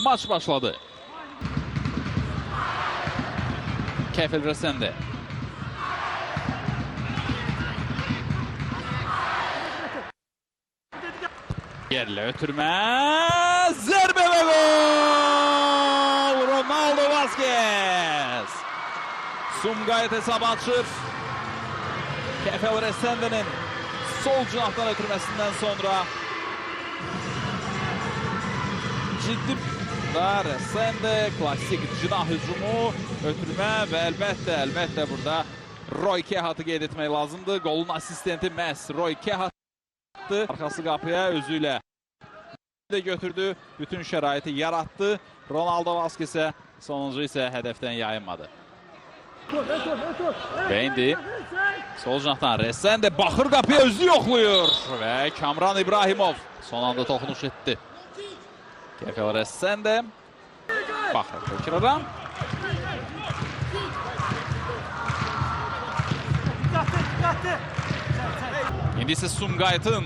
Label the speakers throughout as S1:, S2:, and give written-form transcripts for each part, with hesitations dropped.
S1: Maç başladı. Kefil Resende. Yerle ötürme. Zerbe ve gol! Ronaldo Vazquez. Sumgayet hesabı açır. Kefil Resende'nin sol cinahtan ötürmesinden sonra ciddi Resende klasik cinah hücumu ötürme ve elbette burada Roy Kehat'ı qeyd etmək lazımdır. Golun asistenti məhz Roy Kehat'tı. Arkası qapıya özüyle de götürdü. Bütün şəraiti yarattı. Ronaldo Vazquez'e sonuncu ise hedeften yayınmadı. Ve indi. Sol cinahdan Resende baxır qapıya özü yoxluyur. Ve Kamran İbrahimov son anda toxunuş etdi. Kefil Resende. Baxır tekrardan. İndi ise Sumgayet'in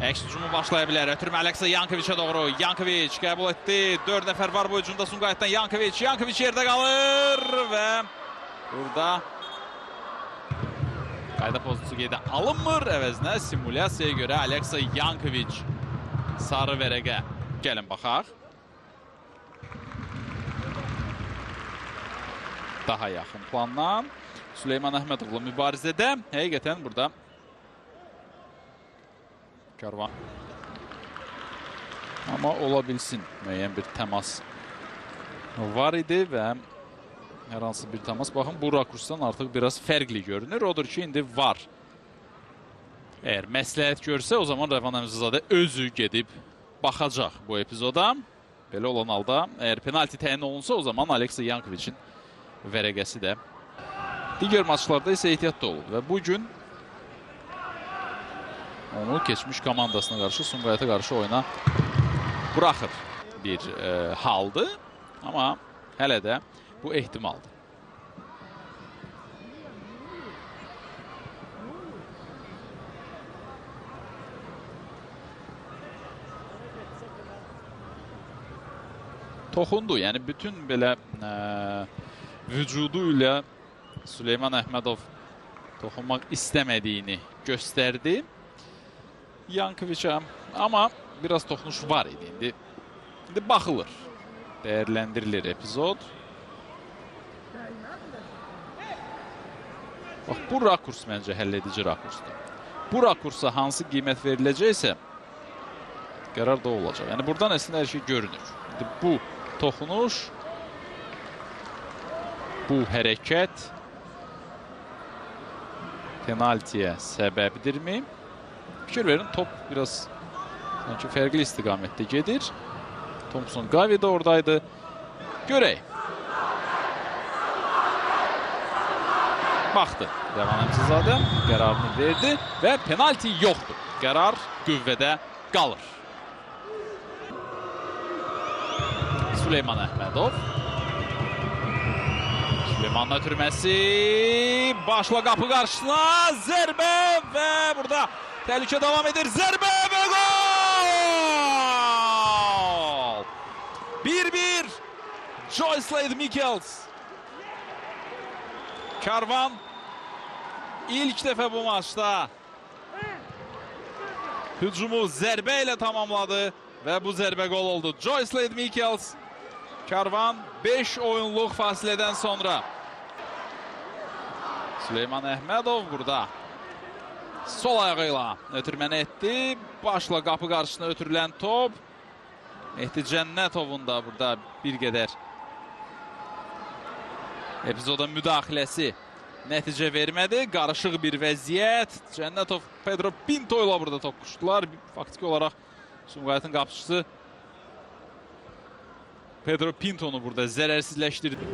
S1: əks hücumu başlaya bilər. Ötürmə Aleksa Yankovic'e doğru. Yankovic qəbul etdi. 4 nəfər var bu hücumda Sumgayet'ten Yankovic. Yankovic yerdə qalır və burada qayda pozisiyası qeydə alınmır. Əvəzinə simulyasiyaya görə Aleksa Yankovic sarı vərəqə. Gəlin baxaq. Daha yaxın plandan Süleyman Əhmədovla mübarizədə həqiqətən burada Karvan. Amma ola bilsin müəyyən bir təmas var idi və hər hansı bir təmas. Baxın bu rakursdan artıq biraz fərqli görünür. Odur ki indi var. Əgər məsləhət görsə o zaman Rəvan Əmzizadə özü gedib baxacaq bu epizoda. Belə olan halda əgər penalti təyin olunsa o zaman Aleksa Yankovic'in vərəqəsi də digər maçlarda isə ehtiyatda olur və bugün onu keçmiş komandasına qarşı, Sumgayet'e qarşı oyuna buraxır bir haldı. Amma hələ də bu ehtimaldır. Toxundu, yəni bütün belə vücudu ilə Süleyman Əhmədov toxunmaq istəmədiyini göstərdi Yankovic'e. Amma biraz toxunuş var idi. İndi baxılır, dəyərləndirilir epizod. Bax, bu rakurs məncə həlledici rakursdur. Bu rakursa hansı qiymət veriləcəksə qərar da olacaq. Yəni buradan əslində hər şey görünür. İndi bu toxunuş, bu hərəkət penaltiyə səbəbdirmi? Fikir verin, top biraz sanki fərqli istiqamətdə gedir. Thompson Gavi də oradaydı. Görək. Baxdı. Rəvan Əmzizadə qərarını verdi və penalti yoxdur. Qərar qüvvədə qalır. Süleyman Əhmədov. Süleymanın ötürməsi. Başla qapı qarşısına. Zərbə və burada təhlükə davam edir. Zərbə və gol! 1-1. Joy Slade-Michels. Karvan ilk dəfə bu maçda hücumu zərbə ilə tamamladı və bu zərbə gol oldu. Joy Slade-Michels. Karvan 5 oyunluq fasilədən sonra. Süleyman Əhmədov burada sol ayağıyla ötürməni etdi. Başla qapı qarşısına ötürülən top. Mehdi Cənnətovun da burada bir qədər epizoda müdaxiləsi nəticə vermədi. Qarışıq bir vəziyyət. Cənnətov Pedro Pinto ilə burada toqquşdular. Faktiki olaraq Sumgayet'in qapıcısı Pedro Pinto'nu burada zərərsizləşdirdi.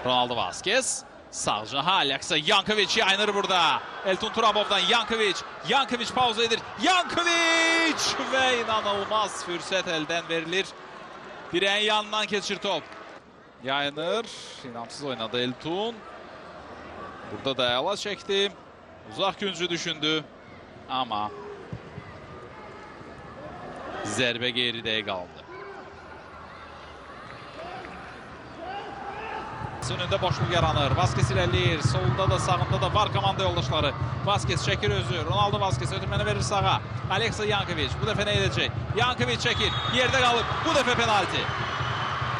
S1: Ronaldo Vazquez. Sağ cinaha Aleksa Yankovic yayınır burada. Elton Turabov'dan Yankovic. Yankovic pauza edir. Yankovic ve inanılmaz fürsət əldən verilir. Direğin yanından keçir top. Yayınır. İnamsız oynadı Elton. Burada da əla çəkdi. Uzaq güncü düşündü. Ama Zərbə qeyridə qaldı. Önündə boşluq yaranır. Vaskes irəliyir. Solunda da sağında da var komanda yoldaşları. Vaskes çəkir özü. Ronaldo Vaskes ötürməni verir sağa. Aleksa Yankovic bu dəfə nə edəcək? Yankovic çəkir. Yerdə qalıb. Bu dəfə penalti.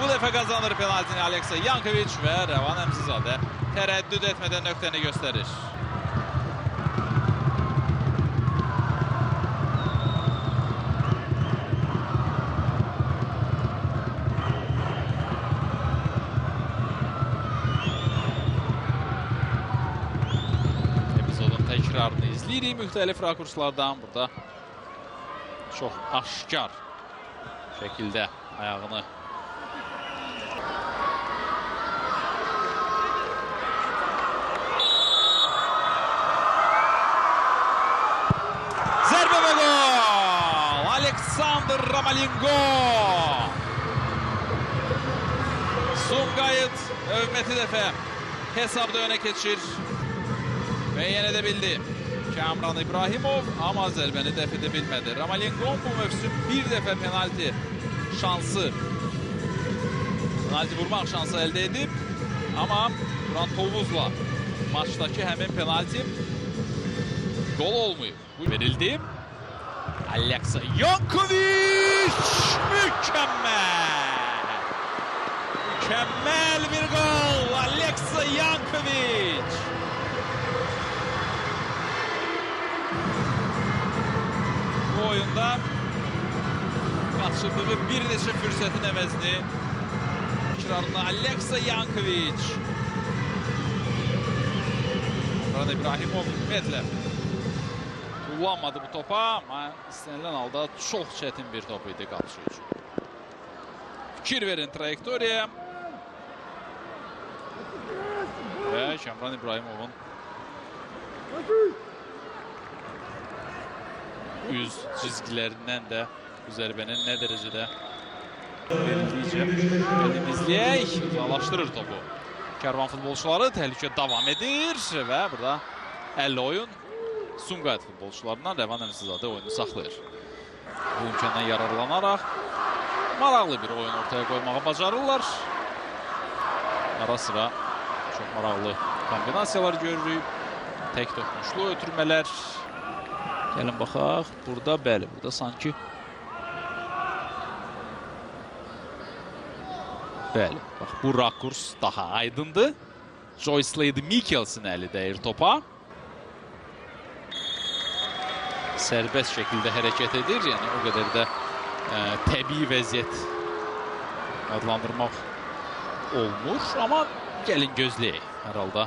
S1: Bu dəfə qazanır penaltini Aleksa Yankovic və Rəvan Əmzizadə tərəddüd etmədən nöqtəni göstərir. Təkrarını izləyirik müxtəlif rakurslardan. Burada çox aşkar şəkildə ayağını zərbə və gol! Aleksandr Romalingo Sumqayıt növbəti dəfə hesabda önə keçir və yenə də bildi. Kamran İbrahimov amma zərbəni dəf edə bilmədi. Romalingo bu mövsüm bir dəfə penalti şansı, penalti vurmaq şansı əldə edib. Amma Duran Tovuzla maçdakı həmin penalti gol olmayıb. Bu verildi. Aleksa Yankovic! Mükəmməl! Mükəmməl bir gol! Aleksa Yankovic! Bu oyunda qaçırdığı bir neçə fürsətin əvəzini ikrarına Aleksa Yankovic. Kamran İbrahimov ümumiyyətlə kullanmadı bu topa, amma istənilən halda çox çətin bir top idi qapıcı üçün. Fikir verin trayektoriyaya və Kamran İbrahimovun üz çizgilərindən də bu zərbənin nə dərəcədə verildiyi izləyək. Uzaqlaşdırır topu. Kərvan futbolçuları təhlükə davam edir və burada 50 oyun Sumqayıt futbolçularından Rəvan Əmzizadə oyunu saxlayır. Bu imkandan yararlanaraq maraqlı bir oyun ortaya qoymağı bacarırlar. Ara sıra çox maraqlı kombinasiyalar görürük. Tək toxunuşlu ötürmələr. Gəlin baxaq. Burada bəli, burada sanki bəli, bax bu rakurs daha aydındır. Joyce Slade Mikkelsin əli dəyir topa. Sərbəst şəkildə hərəkət edir. Yəni o qədər də təbii vəziyyət adlandırmaq olmur. Amma gəlin gözləyək. Hər halda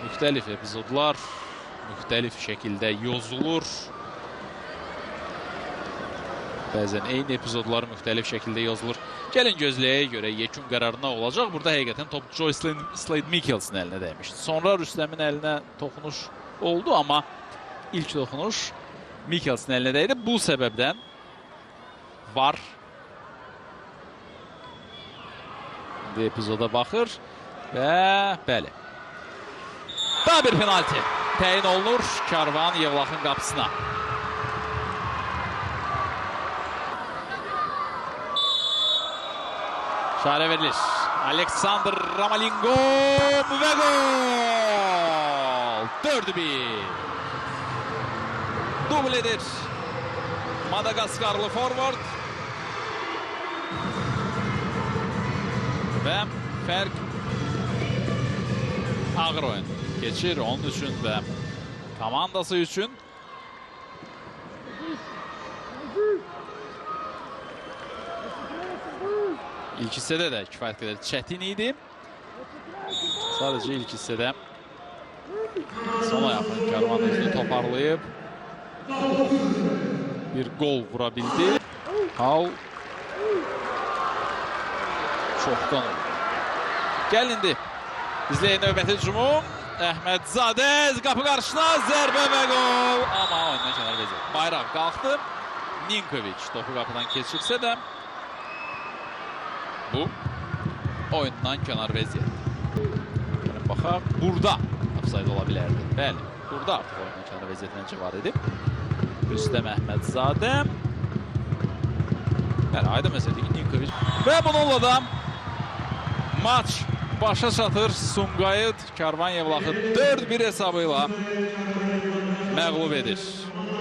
S1: müxtəlif epizodlar müxtəlif şəkildə yozulur. Bəzən eyni epizodlar müxtəlif şəkildə yazılır. Gəlin gözləyək görə yekun qərarına olacaq. Burada həqiqətən top Joyce Slade Mikkelsin əlinə dəymişdi. Sonra Rüstəmin əlinə toxunuş oldu, amma ilk toxunuş Mikkelsin əlinə dəydi. Bu səbəbdən var. İndi epizoda baxır və bəli. Daha bir penalti təyin olunur Karvan Yevlaxın qapısına. İşarə verilir. Aleksandr Romalingo və gol! 4-1. Dubl edir Madagaskarlı forvard. Və fərq ağır oyun geçir onun üçün və komandası üçün. İlk hissədə də kifayət qədər çətin idi. Sadəcə ilk hissədə sona yaxın Karvan özünü toparlayıb bir gol vura bildi. Hal çoxdan oldu. Gəl indi izləyin növbəti hücumu. Əhmədzadə qapı qarşısına zərbə və gol. Amma oyundan kənar vəziyyət. Bayraq qalxdı. Ninkovic topu qapıdan keçirsə də bu oyundan kənar vəziyyət. Gəlin baxaq. Burada ofsayd ola bilərdi. Bəli, burada artıq oyundan kənar vəziyyət məncə var idi. Rüstəm Əhmədzadə Bəli, aydın məsələdir ki, Ninkoviç. Və bununla da maç başa çatır. Sumqayıt Karvan Yevlaxı 4-1 hesabı ilə məğlub edir.